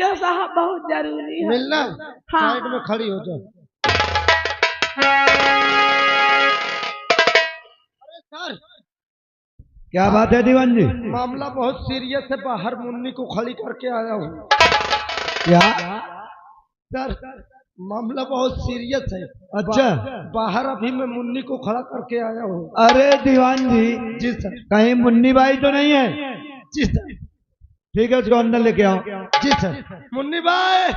दो साहब, बहुत जरूरी है। मिलना हाँ। साइड में खड़ी हो जाओ। अरे सर, क्या बात है दीवान जी? मामला बहुत सीरियस है, बाहर मुन्नी को खड़ी करके आया हूँ। क्या सर, मामला बहुत सीरियस है। अच्छा, बाहर अभी मैं मुन्नी को खड़ा करके आया हूँ। अरे दीवान जी, जी सर। कहीं मुन्नी बाई तो नहीं है? जी सर। ठीक है, उसको अंदर लेके आओ। जी सर। मुन्नी भाई,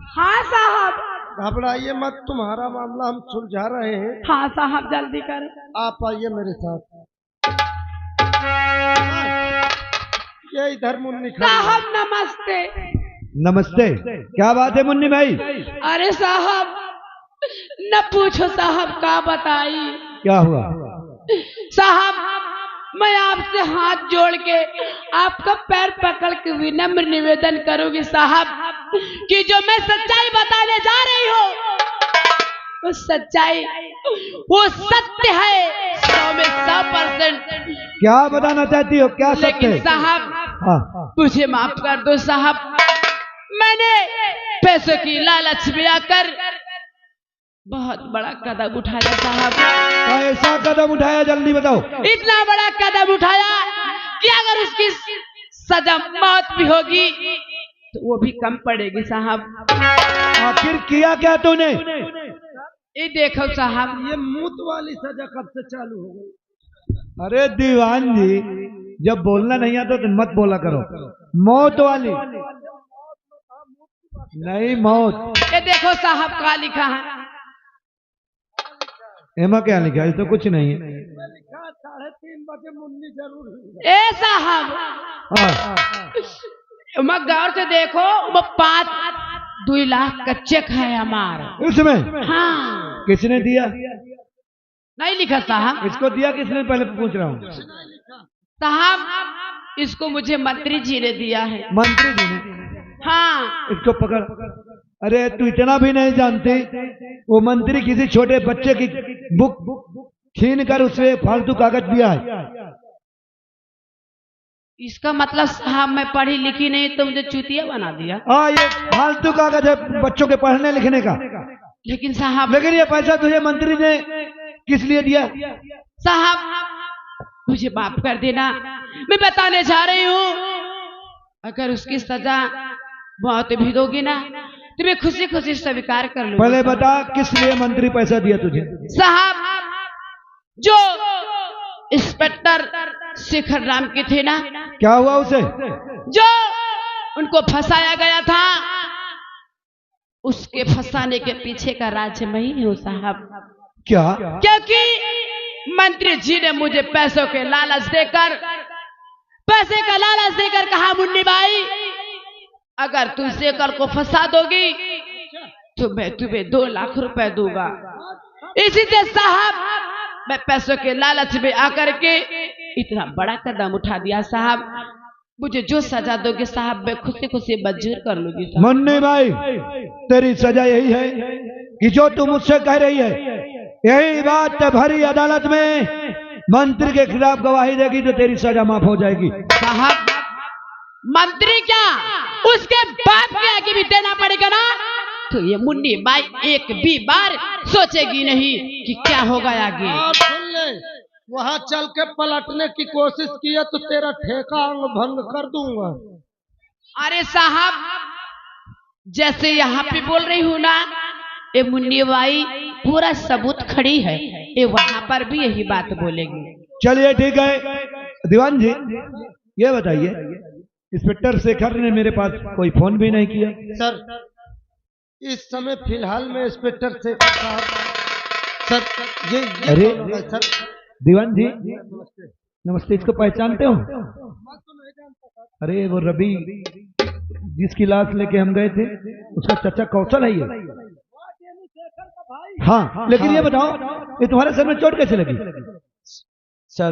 हाँ साहब। घबराइए मत, तुम्हारा मामला हम सुलझा रहे हैं। हाँ साहब, जल्दी कर। आप आइए मेरे साथ। ये इधर मुन्नी खड़ी है। साहब नमस्ते। नमस्ते। क्या बात है मुन्नी भाई? अरे साहब न पूछो साहब, का बताई क्या हुआ? साहब, मैं आपसे हाथ जोड़ के आपका पैर पकड़ के विनम्र निवेदन करूंगी साहब कि जो मैं सच्चाई बताने जा रही हूँ वो सच्चाई, वो सत्य है 100 में 100%। क्या बताना चाहती हो? क्या सत्य लेकिन है? साहब हाँ, मुझे माफ कर दो साहब, मैंने पैसों की लालच में आकर बहुत बड़ा कदम उठाया साहब। ऐसा कदम उठाया, जल्दी बताओ। इतना बड़ा कदम उठाया कि अगर उसकी सजा मौत भी होगी तो वो भी कम पड़ेगी साहब। आखिर किया क्या तूने? ये देखो साहब, ये मूत वाली सजा कब से चालू हो गई? अरे दीवान जी, जब बोलना नहीं आता तो मत बोला करो। मौत वाली नहीं, मौत। ये देखो साहब क्या लिखा है। एमा क्या लिखा है? तो कुछ नहीं है। लिखा 3:30 बजे मुन्नी जरूर हुई। ए साहब, हाँ, मैं गौर से देखो, वो 2 लाख का चेक है हमारा। उसमें हाँ, किसने दिया? नहीं लिखा साहब। इसको दिया किसने, पहले पूछ रहा हूँ। साहब इसको मुझे मंत्री जी ने दिया है। मंत्री जी ने? हाँ। इसको पकड़। अरे तू इतना भी नहीं जानती, वो मंत्री किसी छोटे बच्चे की बुक छीन कर उसे फालतू कागज दिया है। इसका मतलब साहब मैं पढ़ी लिखी नहीं तो मुझे चूतिया बना दिया। हाँ, ये फालतू कागज है बच्चों के पढ़ने लिखने का। लेकिन साहब, लेकिन ये पैसा तुझे मंत्री ने किस लिए दिया? साहब मुझे माफ कर देना, मैं बताने जा रही हूँ अगर उसकी सजा मौत भी दोगी ना तो मैं खुशी खुशी स्वीकार कर लूंगा। पहले बता किस लिए मंत्री पैसा दिया तुझे? साहब जो इंस्पेक्टर शेखर राम के थे ना, क्या हुआ उसे? जो उनको फंसाया गया था, उसके फंसाने के पीछे का राज मैं ही हूँ साहब। क्या? क्योंकि मंत्री जी ने मुझे पैसों के लालच देकर, पैसे का लालच देकर कहा, मुन्नी बाई अगर तुम शेखर को फंसा दोगी तो मैं तुम्हें 2 लाख रुपए दूंगा। इसी से साहब मैं पैसों के लालच में आकर के इतना बड़ा कदम उठा दिया साहब। मुझे जो सजा दोगे साहब मैं खुशी खुशी मंजूर कर लूंगी साहब। मुन्नी भाई, तेरी सजा यही है कि जो तू मुझसे कह रही है, यही बात भरी अदालत में मंत्री के खिलाफ गवाही देगी तो तेरी सजा माफ हो जाएगी। साहब मंत्री क्या, उसके बाप के आगे भी देना पड़ेगा ना, तो ये मुन्नी बाई एक भी बार सोचेगी नहीं कि क्या होगा आगे। और सुन ले, वहां चल के पलटने की कोशिश की है तो तेरा ठेका अंग भंग कर दूंगा। अरे साहब जैसे यहाँ पे बोल रही हूँ ना, ये मुन्नी बाई पूरा सबूत खड़ी है, ये वहां पर भी यही बात बोलेगी। चलिए ठीक है। दीवान जी ये बताइए, इंस्पेक्टर शेखर ने मेरे पास कोई फोन भी नहीं किया। सर इस समय फिलहाल में इंस्पेक्टर शेखर साहब, सर ये अरे सर। दीवान जी नमस्ते, इसको पहचानते हो? अरे वो रवि जिसकी लाश लेके हम गए थे, उसका चाचा कौशल है ये। हाँ, लेकिन ये बताओ ये तुम्हारे सर में चोट कैसे लगी? सर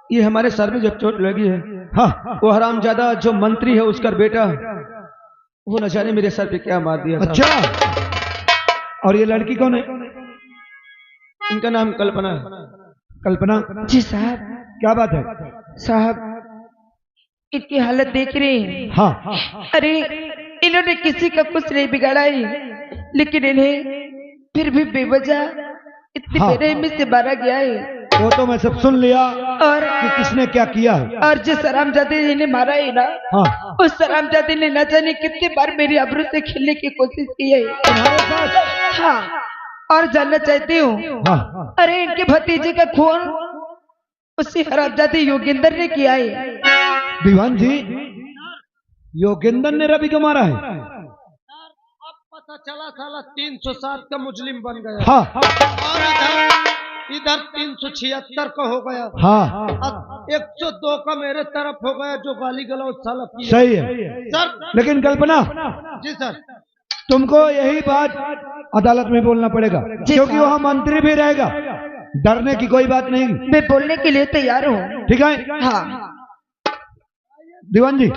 ये हमारे सर में जब चोट लगी है, हाँ, वो हरामजादा जो मंत्री है उसका बेटा, वो न जाने मेरे सर पे क्या मार दिया। अच्छा, और ये लड़की कौन है? इनका नाम कल्पना है। कल्पना? जी साहब। क्या बात है? साहब इनकी हालत देख रहे हैं। हाँ अरे इन्होंने किसी का कुछ नहीं बिगाड़ा है, लेकिन इन्हें फिर भी बेवजह इतनी हाँ। बेरहमी से मारा गया है। वो तो मैं सब सुन लिया और कि किसने क्या किया है। और जिस हरामजादे ने इन्हें मारा है ना, हाँ उस हरामजादे ने न जाने कितने बार मेरी आबरू से खेलने की कोशिश की है। तुम्हारे साथ। हाँ, और जानना चाहती हूँ, हाँ अरे इनके भतीजे का खून उसी हरामजादे योगेंद्र ने किया है। दीवान जी, योगेंद्र ने रवि को मारा है। अब पता चला साला 307 का मुजरिम बन गया। हाँ और इधर 376 का हो गया। हाँ अब 102 का मेरे तरफ हो गया, जो गाली गलौज साला किया। सही है। सर। लेकिन कल्पना, जी सर। तुमको यही बात अदालत में बोलना पड़ेगा, क्योंकि वहाँ मंत्री भी रहेगा। डरने की कोई बात नहीं। मैं बोलने के लिए तैयार हूँ। ठीक है। हाँ दीवान जी,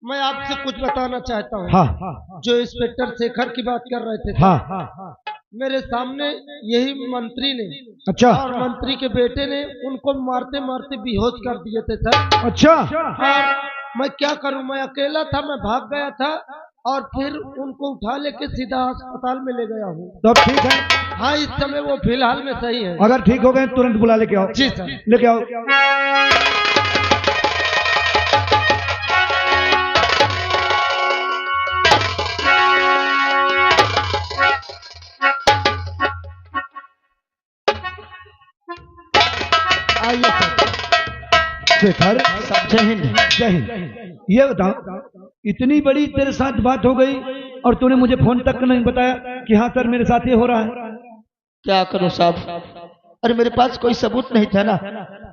मैं आपसे कुछ बताना चाहता हूँ। हाँ जो इंस्पेक्टर शेखर की बात कर रहे थे, हाँ मेरे सामने यही मंत्री ने अच्छा और मंत्री के बेटे ने उनको मारते मारते बेहोश कर दिए थे सर। अच्छा। और मैं क्या करूं, मैं अकेला था, मैं भाग गया था और फिर उनको उठा लेके सीधा अस्पताल में ले गया हूँ। तो अब ठीक है। हाँ, इस समय वो फिलहाल में सही है। अगर ठीक हो गए तुरंत बुला लेके आओ। जी सर। लेके आओ। आइए सर। शेखर, जय हिंद। जय हिंद। ये बताओ, इतनी बड़ी तेरे साथ बात हो गई और तूने मुझे फोन तक नहीं बताया कि हाँ सर मेरे साथ ये हो रहा है। क्या करूं साहब, अरे मेरे पास कोई सबूत नहीं था ना,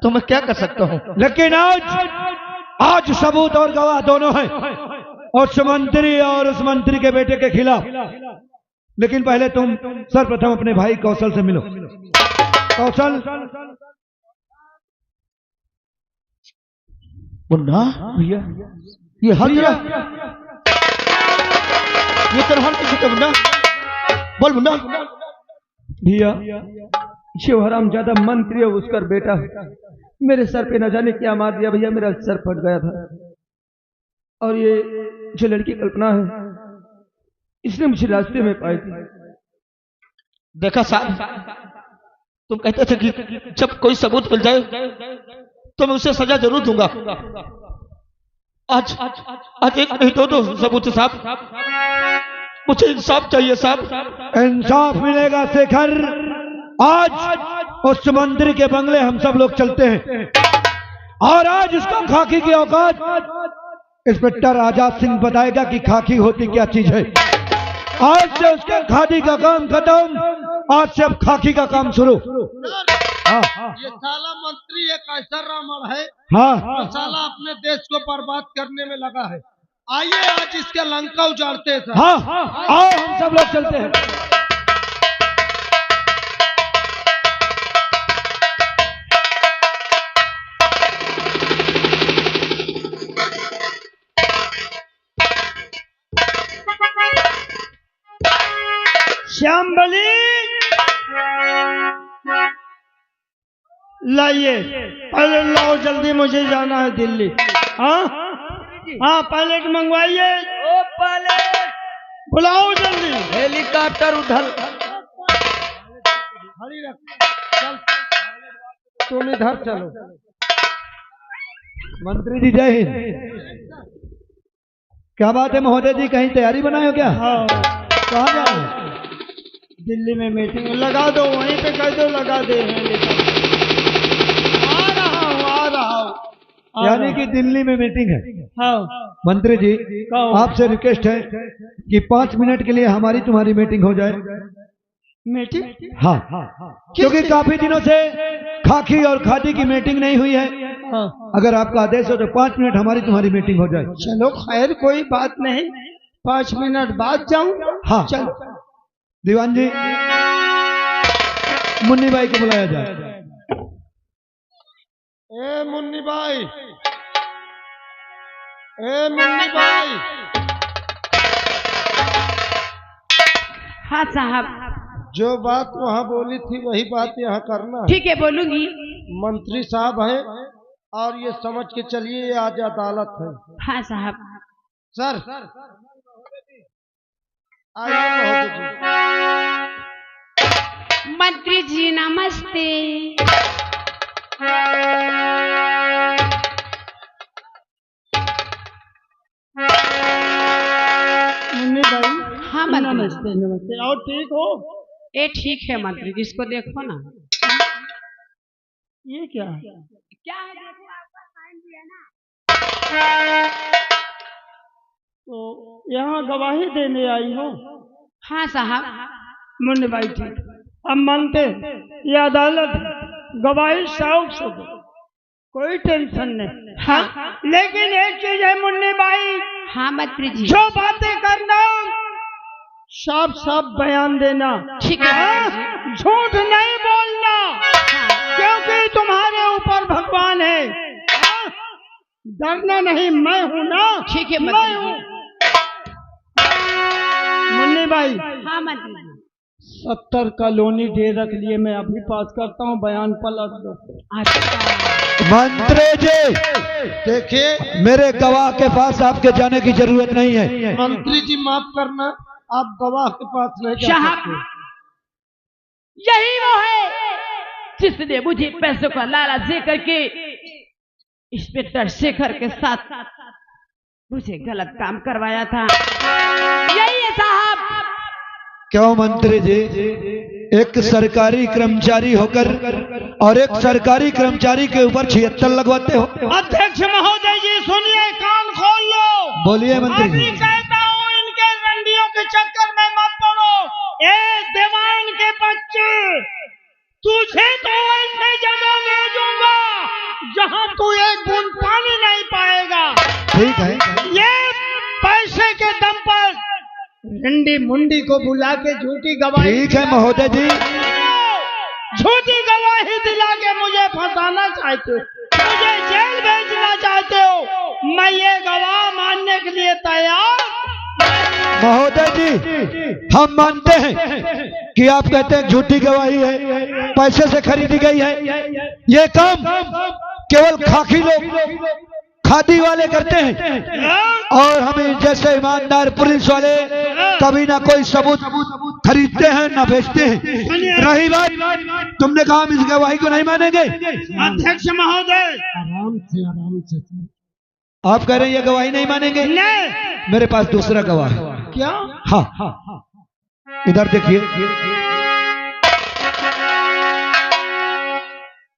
तो मैं क्या कर सकता हूँ। लेकिन आज सबूत और गवाह दोनों हैं, उस मंत्री और उस मंत्री के बेटे के खिलाफ। लेकिन पहले तुम सर्वप्रथम अपने भाई कौशल से मिलो। कौशल। मुन्ना भैया, ये हाथ भैया, ये तेरा हाथ कैसे था मुन्ना? बोल मुन्ना। भैया, शिव हराम ज्यादा मंत्री है उसका बेटा, मेरे सर पे न जाने क्या मार दिया भैया, मेरा सर फट गया था। और ये जो लड़की कल्पना है, इसने मुझे रास्ते में पाई थी। देखा साहब, तुम कहते थे कि जब कोई सबूत मिल जाए तो मैं उसे सजा जरूर दूंगा। आज एक नहीं दो सबूत साहब, मुझे इंसाफ चाहिए साहब। इंसाफ मिलेगा शेखर। आज उस मंत्री के बंगले हम सब लोग चलते हैं और आज उसका खाकी की औकात इंस्पेक्टर आजाद सिंह बताएगा कि खाकी होती क्या चीज है। आज से उसके खादी का काम खत्म, आज से अब खाकी का काम शुरू। हाँ ये साला मंत्री एक ऐसा रावण है, हाँ जो साला अपने देश को बर्बाद करने में लगा है। आइए आज इसका लंका उजाड़ते हैं सर। हाँ, आओ हम सब लोग चलते हैं। श्यामबली, लाइए, पहले लाओ जल्दी, मुझे जाना है दिल्ली। हाँ हाँ, पायलट मंगवाइए। ओ पायलट, बुलाओ जल्दी। हेलीकॉप्टर उधर। खड़ी रख, चल तुम इधर चलो। मंत्री जी जय हिंद। क्या बात है महोदय जी, कहीं तैयारी बनाए हो क्या? हाँ, कहाँ जा रहे हो? दिल्ली में मीटिंग लगा दो, वहीं पे कह दो लगा दे। आ रहा हूँ। यानी कि दिल्ली में मीटिंग है। हाँ मंत्री जी, कहो। आपसे रिक्वेस्ट है कि 5 मिनट के लिए हमारी तुम्हारी मीटिंग हो जाए। मीटिंग? हाँ, क्योंकि काफी दिनों से खाकी और खादी की मीटिंग नहीं हुई है। हाँ। अगर आपका आदेश हो तो 5 मिनट हमारी तुम्हारी मीटिंग हो जाए। चलो खैर, कोई बात नहीं, 5 मिनट बाद जाऊं। हाँ चलो। दीवान जी, मुन्नी भाई को बुलाया जाए। ए मुन्नी भाई, ए मुन्नी भाई। हाँ साहब। जो बात वहाँ बोली थी वही बात यहाँ करना है। ठीक है, बोलूंगी। मंत्री साहब हैं, और ये समझ के चलिए ये आज अदालत है। हाँ साहब। सर आइए महोदय जी। मंत्री जी नमस्ते। मुन्नी भाई। हाँ मंत्री। नमस्ते नमस्ते। और ठीक हो? ये ठीक है मंत्री जी, इसको देखो ना। ये क्या है? क्या है देखो, आपका साइन भी है ना। तो यहाँ गवाही देने आई हो? हाँ साहब। मुन्नी भाई ठीक, हम मानते ये अदालत है, गवाही शौक से दो, कोई टेंशन नहीं। हाँ। लेकिन एक चीज है मुन्नी भाई, हाँ मंत्री जी। जो बातें करना साफ साफ बयान देना, ठीक है मंत्री जी। झूठ नहीं बोलना, हाँ। क्योंकि तुम्हारे ऊपर भगवान है। डरना नहीं, मैं हूं ना। ठीक है मैं मंत्री हूं। जी। मुन्नी भाई। हाँ मंत्री जी। 70 कॉलोनी दे रख लिए, मैं अभी पास करता हूँ, बयान पलट दो। अच्छा। मंत्री जी देखिए मेरे गवाह के पास आपके जाने की जरूरत नहीं है। मंत्री जी माफ करना, आप गवाह के पास नहीं जा साहब, सकते। यही वो है जिसने मुझे पैसों का लालच दे करके इंस्पेक्टर शेखर के साथ मुझे गलत काम करवाया था। यही है साहब। क्यों मंत्री जी, एक सरकारी कर्मचारी होकर और एक सरकारी कर्मचारी के ऊपर 76 लगवाते हो? अध्यक्ष महोदय जी सुनिए, कान खोल लो। बोलिए मंत्री अभी जी। कहता हूँ इनके रंडियों के चक्कर में मत पड़ो। ए दीवान के बच्चे, तुझे तो ऐसे जगह भेजूंगा जहाँ तू एक बूंद पानी नहीं पाएगा। ठीक है। ये पैसे के दम पर रंडी मुंडी को बुला के झूठी गवाही, ठीक है महोदय जी। झूठी गवाही दिला के मुझे फंसाना चाहते हो, मुझे जेल भेजना चाहते हो। मैं ये गवाह मानने के लिए तैयार। महोदय जी हम मानते हैं कि आप कहते हैं झूठी गवाही है, पैसे से खरीदी गई है। ये काम केवल खाकी लोग, खादी वाले करते हैं, और हमें जैसे ईमानदार पुलिस वाले कभी ना कोई सबूत खरीदते हैं ना बेचते हैं। रही बात, तुमने कहा हम इस गवाही को नहीं मानेंगे। अध्यक्ष महोदय आराम से आप कह रहे हैं ये गवाही नहीं मानेंगे? नहीं। मेरे पास दूसरा गवाह है। क्या? हाँ, इधर देखिए।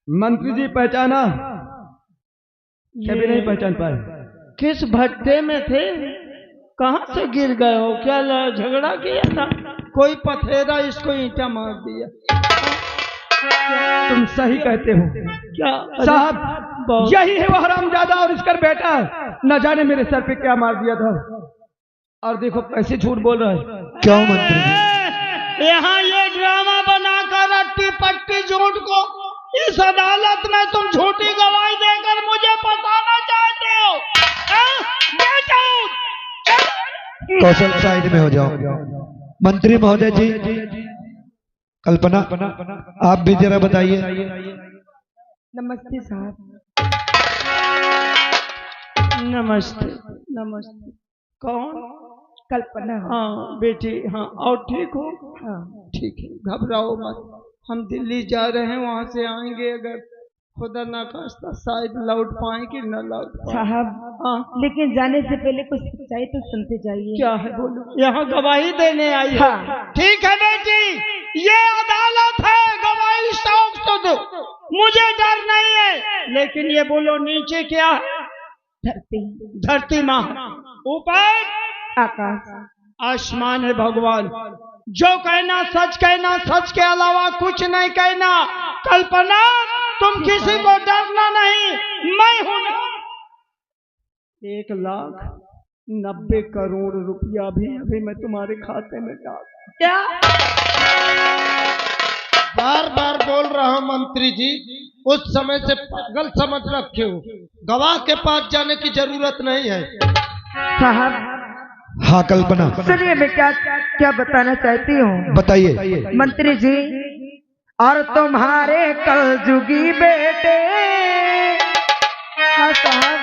मंत्री जी पहचाना? कभी नहीं पहचान पाए। किस भट्टे में थे, कहाँ से गिर गए हो? क्या झगड़ा किया था? कोई पथेरा इसको ईंटा मार दिया। तुम सही कहते हो। क्या साहब, यही है वो हरामजादा और इसका बेटा, न जाने मेरे सर पे क्या मार दिया था। और देखो कैसे झूठ बोल रहा है। क्यों मंत्री जी? यहाँ ये ड्रामा बनाकर अट्टी पट्टी झूठ को इस अदालत में तुम झूठी गवाही देकर मुझे फंसाना चाहते हो। कौशल साइड में हो जाओ। मंत्री महोदय जी, कल्पना आप भी जरा बताइए। नमस्ते साहब। नमस्ते नमस्ते। कौन? कल्पना। हाँ बेटी, हाँ। और ठीक हो? हाँ। ठीक है, घबराओ मत। हम दिल्ली जा रहे हैं, वहाँ से आएंगे, अगर खुदा ना खास्ता शायद लौट पाए कि न लौट पाए। साहब, हाँ लेकिन जाने से पहले कुछ सच्चाई तो सुनते जाइए। क्या है बोलो? यहाँ गवाही देने आई है। हाँ। ठीक है बेटी, ये अदालत है, गवाही शौक तो दो, मुझे डर नहीं है। लेकिन ये बोलो नीचे क्या है? धरती। धरती माँ, ऊपर आकाश। आसमान है भगवान। जो कहना सच कहना, सच के अलावा कुछ नहीं कहना। कल्पना, तुम किसी को डरना नहीं, मैं हूं ना। 1,90,00,000 करोड़ रुपया भी अभी मैं तुम्हारे खाते में डाल। क्या? बार बार बोल रहा हूं मंत्री जी, उस समय से पागल समझ रखे हो। गवाह के पास जाने की जरूरत नहीं है। साहब हाँ कल्पना, सुनिए, मैं क्या बताना चाहती हूँ। बताइए। मंत्री जी, और तुम्हारे कलजुगी बेटे साहब